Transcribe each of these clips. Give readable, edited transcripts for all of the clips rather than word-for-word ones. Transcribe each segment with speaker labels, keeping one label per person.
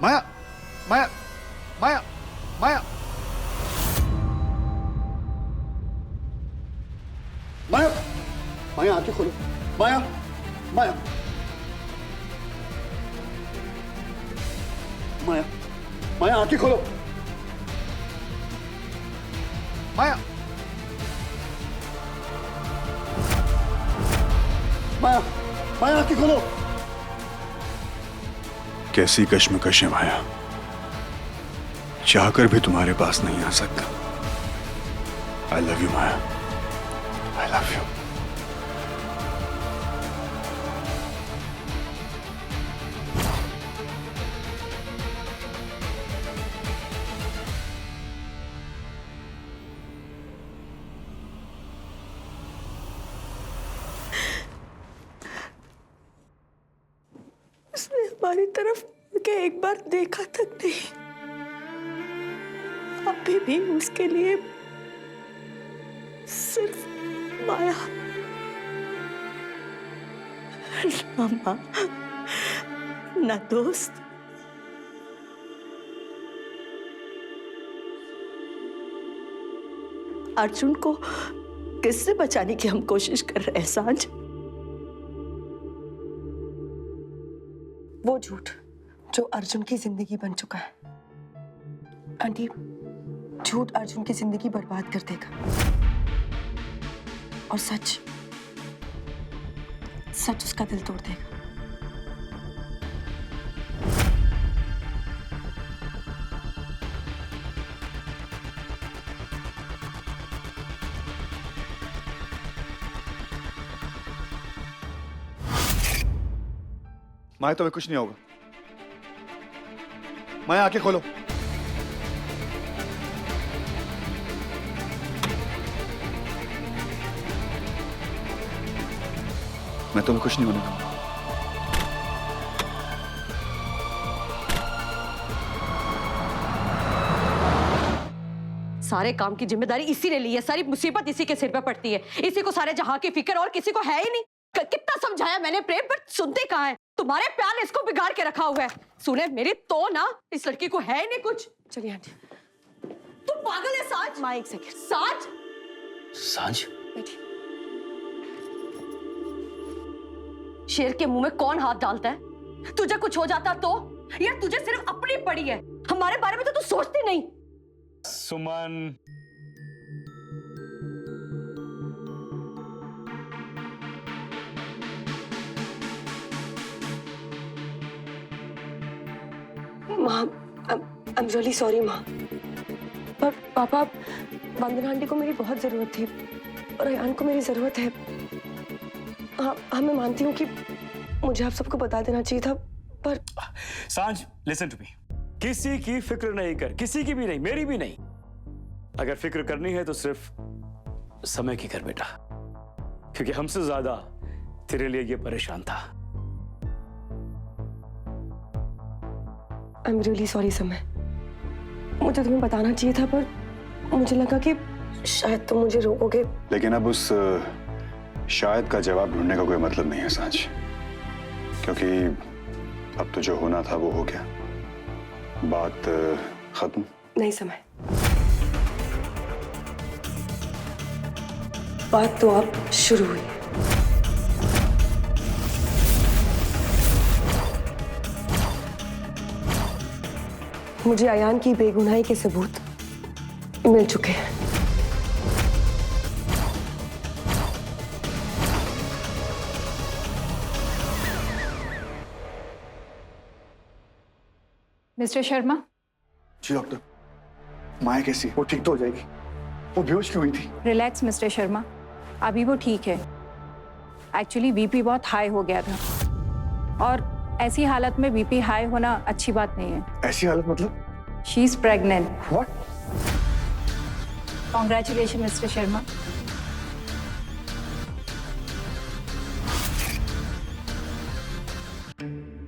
Speaker 1: माया, माया, माया, माया, माया, माया आंखें खोलो, माया, माया, माया, माया आंखें खोलो, माया, माया, माया आंखें खोलो। कैसी कश्मकश है माया, चाहकर भी तुम्हारे पास नहीं आ सकता। आई love you Maya, I love you.
Speaker 2: उसने हमारी तरफ के एक बार देखा तक नहीं। अभी भी उसके लिए सिर्फ माया, ना माँ, ना दोस्त। अर्जुन को किससे बचाने की हम कोशिश कर रहे हैं सांझ? वो झूठ जो अर्जुन की जिंदगी बन चुका है। आंटी, झूठ अर्जुन की जिंदगी बर्बाद कर देगा और सच सच उसका दिल तोड़ देगा।
Speaker 1: माया तुम्हें कुछ नहीं होगा। माया आंखें खोलो। मैं तुम्हें कुछ नहीं होने दूंगा।
Speaker 3: सारे काम की जिम्मेदारी इसी ने ली है, सारी मुसीबत इसी के सिर पे पड़ती है। इसी को सारे जहां की फिक्र और किसी को है ही नहीं। कितना समझाया मैंने प्रेम, पर सुनते कहाँ है? तुम्हारे प्यार ने इसको बिगाड़ के रखा हुआ है। सुने मेरी तो ना, इस लड़की को है ही नहीं कुछ।
Speaker 2: चलिए आंटी।
Speaker 3: तुम पागल है सांझ?
Speaker 2: माँ एक सेकंड।
Speaker 3: सांझ,
Speaker 4: सांझ,
Speaker 2: बैठिए।
Speaker 3: शेर के मुंह में कौन हाथ डालता है? तुझे कुछ हो जाता तो? या तुझे सिर्फ अपनी पड़ी है? हमारे बारे में तो तू सोचती नहीं।
Speaker 4: सुमन,
Speaker 2: माँ, आई एम रियली सॉरी माँ, पर पापा, वंदना आंटी को मेरी बहुत जरूरत थी और अयान को मेरी जरूरत है। हाँ, मैं मानती हूँ कि मुझे आप सबको बता देना चाहिए था, पर
Speaker 4: सांझ, लिसन टू मी। किसी की फिक्र नहीं कर, किसी की भी नहीं, मेरी भी नहीं। अगर फिक्र करनी है तो सिर्फ समय की कर बेटा, क्योंकि हमसे ज्यादा तेरे लिए ये परेशान था।
Speaker 2: आई एम रियली सॉरी समय। मुझे तुम्हें बताना चाहिए था, पर मुझे लगा कि शायद तुम मुझे रोकोगे।
Speaker 1: लेकिन अब उस शायद का जवाब ढूंढने का कोई मतलब नहीं है सांझ, क्योंकि अब तो जो होना था वो हो गया। बात खत्म।
Speaker 2: नहीं समय, बात तो अब शुरू हुई है। मुझे अयान की बेगुनाही के सबूत मिल चुके हैं।
Speaker 5: मिस्टर शर्मा।
Speaker 1: जी डॉक्टर, माया कैसी? वो ठीक तो हो जाएगी? वो बेहोश क्यों हुई थी?
Speaker 5: रिलैक्स मिस्टर शर्मा, अभी वो ठीक है। एक्चुअली बीपी बहुत हाई हो गया था और ऐसी हालत में बीपी हाई होना अच्छी बात नहीं है।
Speaker 1: ऐसी हालत मतलब?
Speaker 5: She is pregnant.
Speaker 1: What?
Speaker 5: Congratulation mister Sharma.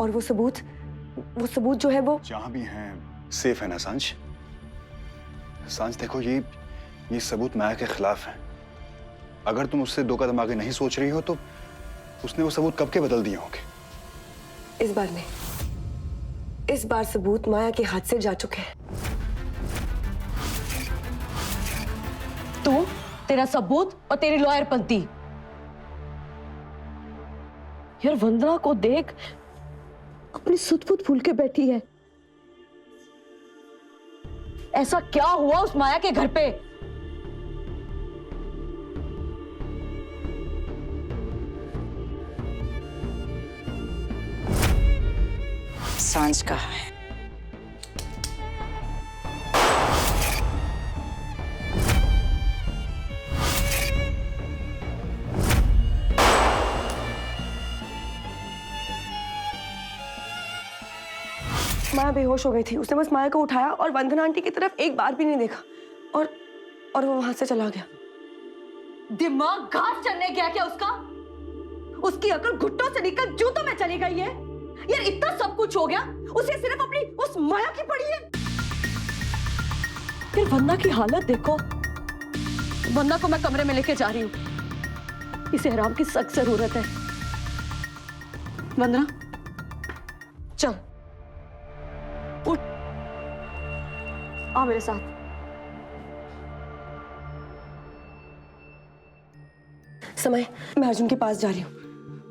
Speaker 2: और वो सबूत जो है वो
Speaker 1: जहां भी हैं सेफ है ना सांझ? सांझ देखो, ये सबूत माया के खिलाफ है। अगर तुम उससे दो कदम आगे नहीं सोच रही हो तो उसने वो सबूत कब के बदल दिए होंगे।
Speaker 2: इस बार नहीं, इस बार सबूत माया के हाथ से जा चुके हैं।
Speaker 3: तू, तेरा सबूत और तेरी लॉयर पंती। यार वंदना को देख, अपनी सुध-बुध भूल के बैठी है। ऐसा क्या हुआ उस माया के घर पे?
Speaker 5: सांझ कहाँ है?
Speaker 2: माया बेहोश हो गई थी। उसने बस माया को उठाया और वंदना आंटी की तरफ एक बार भी नहीं देखा और वो वहां से चला गया।
Speaker 3: दिमाग घास चलने गया क्या उसका? उसकी अकल घुट्टों से निकल जूतों में चली गई है। यार इतना सब कुछ हो गया, उसे सिर्फ अपनी उस माया की पड़ी है। फिर वंदना की हालत देखो। वंदना को मैं कमरे में लेके जा रही हूँ। इसे आराम की सख्त जरूरत है। वंदना चल, उठ, आ मेरे साथ।
Speaker 2: समय, मैं अर्जुन के पास जा रही हूँ,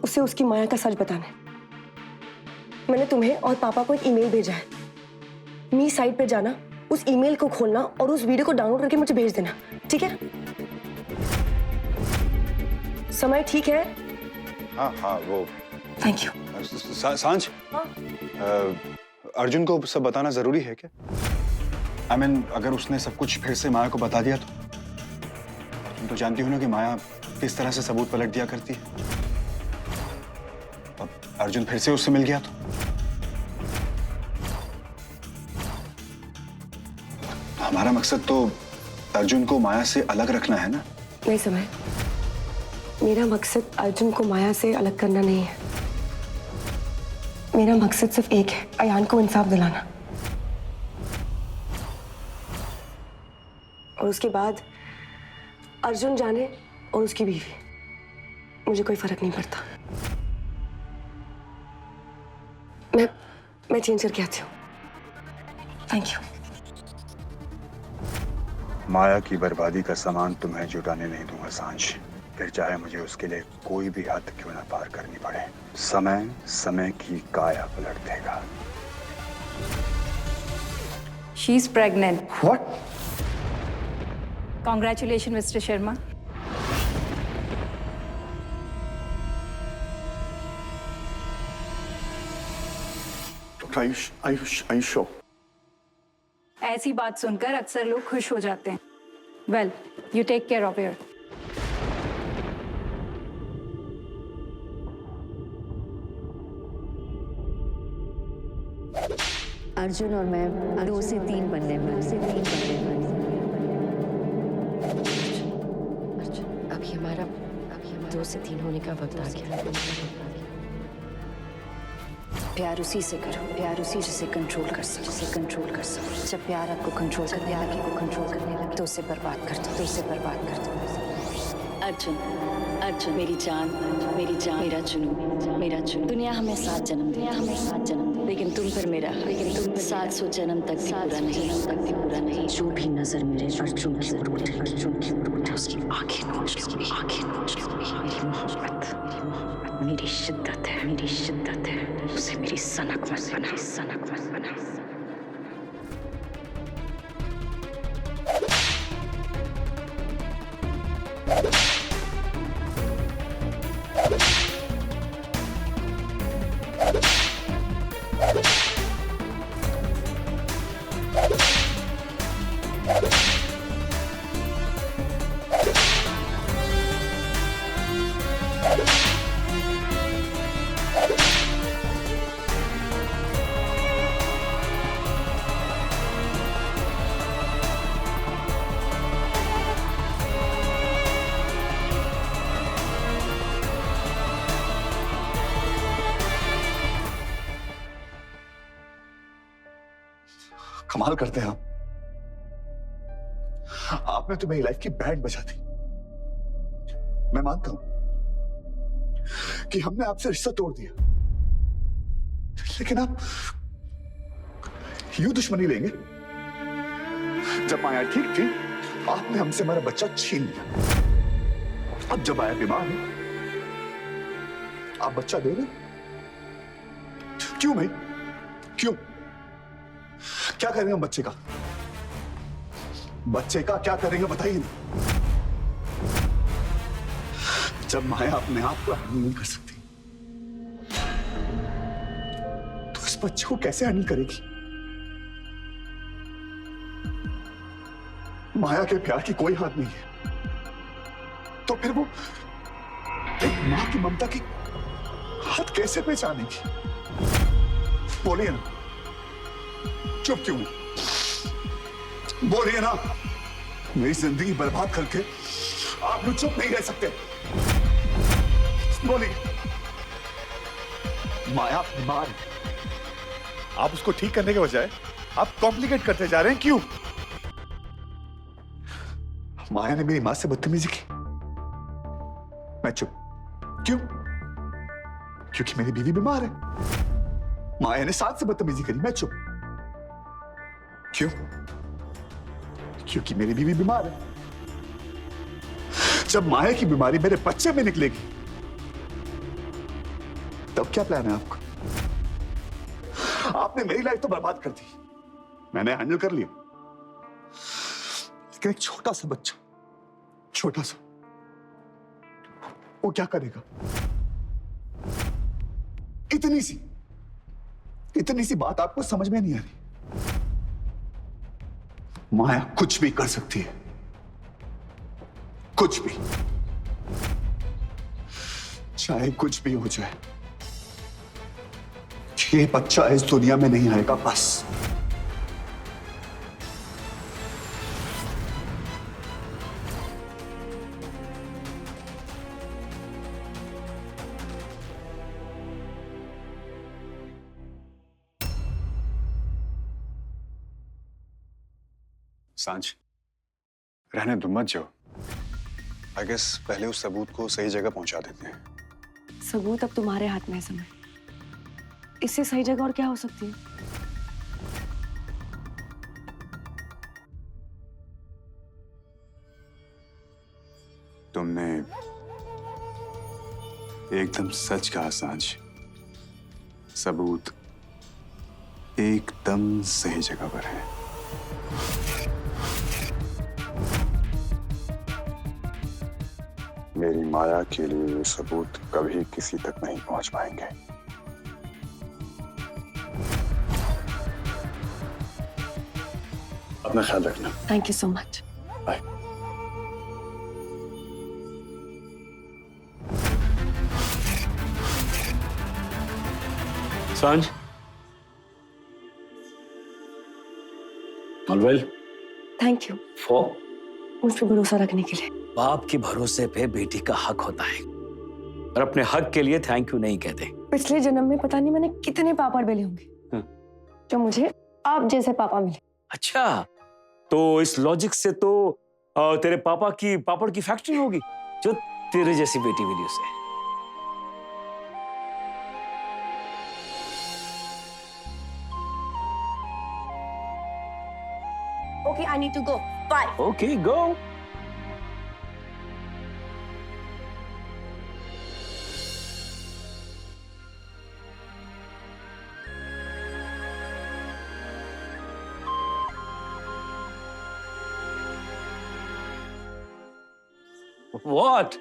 Speaker 2: उसे उसकी माया का सच बताना है। मैंने तुम्हें और पापा को एक ईमेल भेजा है। मी साइट पे जाना, उस ईमेल को खोलना और उस वीडियो को डाउनलोड करके मुझे भेज देना, ठीक है? समय ठीक है?
Speaker 1: हाँ हाँ, वो
Speaker 2: थैंक यू।
Speaker 1: सांझ, अर्जुन को सब बताना जरूरी है क्या? I mean, अगर उसने सब कुछ फिर से माया को बता दिया तो? तुम तो जानती हो ना कि माया किस तरह से सबूत पलट दिया करती है। अब अर्जुन फिर से उससे मिल गया तो? हमारा मकसद तो अर्जुन को माया से अलग रखना है ना?
Speaker 2: नहीं समय, मेरा मकसद अर्जुन को माया से अलग करना नहीं है। मेरा मकसद सिर्फ एक है, अयान को इंसाफ दिलाना। और उसके बाद अर्जुन जाने और उसकी बीवी, मुझे कोई फर्क नहीं पड़ता। मैं चेंज करके आती हूँ। Thank you.
Speaker 1: माया की बर्बादी का सामान तुम्हें जुटाने नहीं दूंगा सांझ, फिर चाहे मुझे उसके लिए कोई भी हद क्यों ना पार करनी पड़े। समय समय की काया पलट देगा।
Speaker 5: She is pregnant.
Speaker 1: What?
Speaker 5: Congratulations, Mr. Sharma.
Speaker 1: Ayush sure?
Speaker 5: ऐसी बात सुनकर अक्सर लोग खुश हो जाते हैं। Well, you take care of her.
Speaker 6: Arjun और मैं 2 से 3 बनने वाले
Speaker 2: अभी हमारा 2 से 3 होने का वक्त आ गया।
Speaker 6: प्यार उसी से करो, प्यार उसी से कंट्रोल कर सको, जब प्यार आपको कंट्रोल करने लगे तो उसे बर्बाद कर दो, अर्जुन मेरी जान, मेरा जुनून। दुनिया हमें 7 जन्म दी, लेकिन तुम 700 जन्म तक भी पूरा नहीं। जो भी नजर मेरे अर्जुन की उठे, उसकी आंखें नोच मेरी मोहब्बत, मेरी शिद्दत है, उसे मेरी सनक मत बना।
Speaker 7: कमाल करते हैं आपने तो मेरी लाइफ की बैंड बजा दी। मैं मानता हूं कि हमने आपसे रिश्ता तोड़ दिया, लेकिन यूं दुश्मनी लेंगे? जब माया ठीक थी, आपने हमसे हमारा बच्चा छीन लिया। अब जब माया बीमार है, आप बच्चा दे रहे? क्यों भाई? क्यों? क्या करेंगे हम बच्चे का? बच्चे का क्या करेंगे बताइए ना। जब माया अपने आप को हैंडल नहीं कर सकती, तो इस बच्चे को कैसे हैंडल करेगी? माया के प्यार की कोई हाथ नहीं है, तो फिर वो एक मां की ममता की हाथ कैसे पहचानेगी? बोलिए ना, चुप क्यों? बोलिए ना। मेरी जिंदगी बर्बाद करके आप लोग चुप नहीं रह सकते। बोलिए। माया बीमार है, आप उसको ठीक करने के बजाय आप कॉम्प्लिकेट करते जा रहे हैं। क्यों? माया ने मेरी मां से बदतमीजी की, मैं चुप। क्यों? क्योंकि मेरी बीवी बीमार है। माया ने साथ से बदतमीजी करी, मैं चुप। क्यों? क्योंकि मेरी बीवी बीमार है। जब माया की बीमारी मेरे बच्चे में निकलेगी, तब क्या प्लान है आपका? आपने मेरी लाइफ तो बर्बाद कर दी, मैंने हैंडल कर लिया, लेकिन एक छोटा सा बच्चा, छोटा सा, वो क्या करेगा? इतनी सी बात आपको समझ में नहीं आ रही? माया कुछ भी कर सकती है, कुछ भी, चाहे कुछ भी हो जाए। ये बच्चा इस दुनिया में नहीं आएगा, बस।
Speaker 1: सांझ, रहने दो, मत जाओ। आई गेस पहले उस सबूत को सही जगह पहुंचा देते हैं।
Speaker 2: सबूत अब तुम्हारे हाथ में है समय। इससे सही जगह और क्या हो सकती है?
Speaker 1: तुमने एकदम सच कहा सांझ। सबूत एकदम सही जगह पर है। मेरी माया के लिए ये सबूत कभी किसी तक नहीं पहुंच पाएंगे। अपना ख्याल रखना।
Speaker 2: Thank you so much.
Speaker 1: Bye.
Speaker 4: सांझ, ऑलवेल
Speaker 2: थैंक यू
Speaker 4: फॉर
Speaker 2: मुझ पर भरोसा रखने के लिए।
Speaker 4: बाप के भरोसे पे बेटी का हक होता है, और अपने हक के लिए थैंक यू नहीं कहते।
Speaker 2: पिछले जन्म में पता नहीं मैंने कितने पापड़ बेले होंगे जो मुझे आप जैसे पापा मिले।
Speaker 4: अच्छा, तो इस लॉजिक से तो तेरे पापा की पापड़ की फैक्ट्री होगी जो तेरे जैसी बेटी मिली उसे।
Speaker 2: Okay, I need to go. Bye.
Speaker 4: Okay, go. What?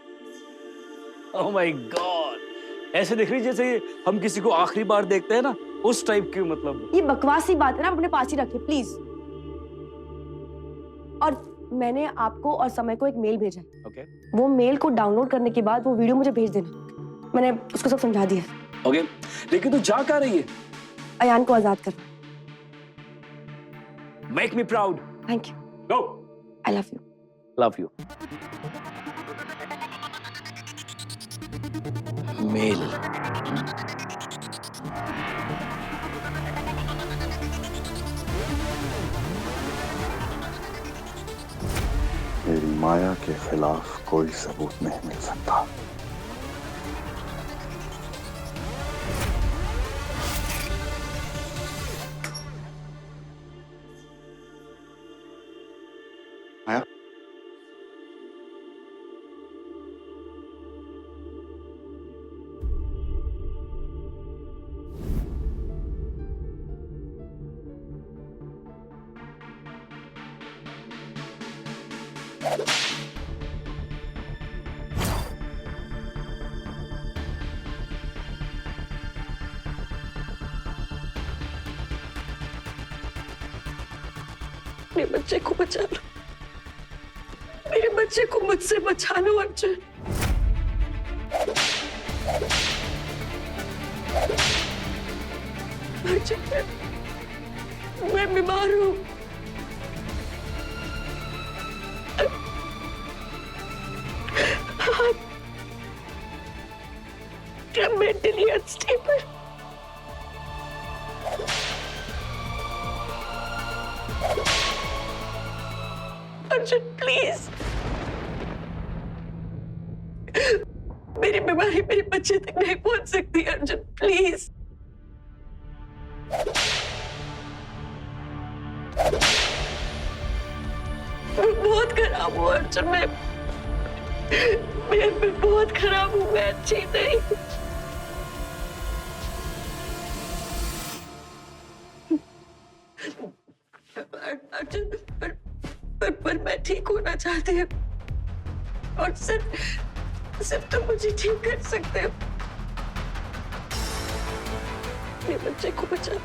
Speaker 4: Oh my God! ऐसे दिख रही जैसे हम किसी को आखिरी बार देखते हैं ना, उस टाइप की। मतलब
Speaker 2: ये बकवासी बात है ना, अपने पास ही रखिए प्लीज। और मैंने आपको और समय को एक मेल भेजा है।
Speaker 4: ओके,
Speaker 2: वो मेल को डाउनलोड करने के बाद वो वीडियो मुझे भेज देना। मैंने उसको सब समझा दिया।
Speaker 4: ओके, लेकिन तू जा कहाँ रही है?
Speaker 2: अयान को आजाद कर।
Speaker 4: Make me proud.
Speaker 2: Thank you.
Speaker 4: Go.
Speaker 2: I love you.
Speaker 4: Love you. मेल।
Speaker 1: मेरी माया के खिलाफ कोई सबूत नहीं मिल सकता।
Speaker 2: मेरे बच्चे को बचा लो, मेरे बच्चे को मुझसे बचा लो अर्जुन। अर्जुन, मैं बीमार हूँ। I'm mentally unstable. Arjun please, मेरी बीमारी मेरे बच्चे तक नहीं पहुंच सकती। अर्जुन प्लीज। मैं बहुत खराब हूँ अर्जुन, मैं बहुत खराब हूँ, मैं अच्छी नहीं। अर्जुन पर मैं ठीक होना चाहती हूँ और सिर्फ तुम मुझे ठीक कर सकते हो। मेरे बच्चे को बचा लो।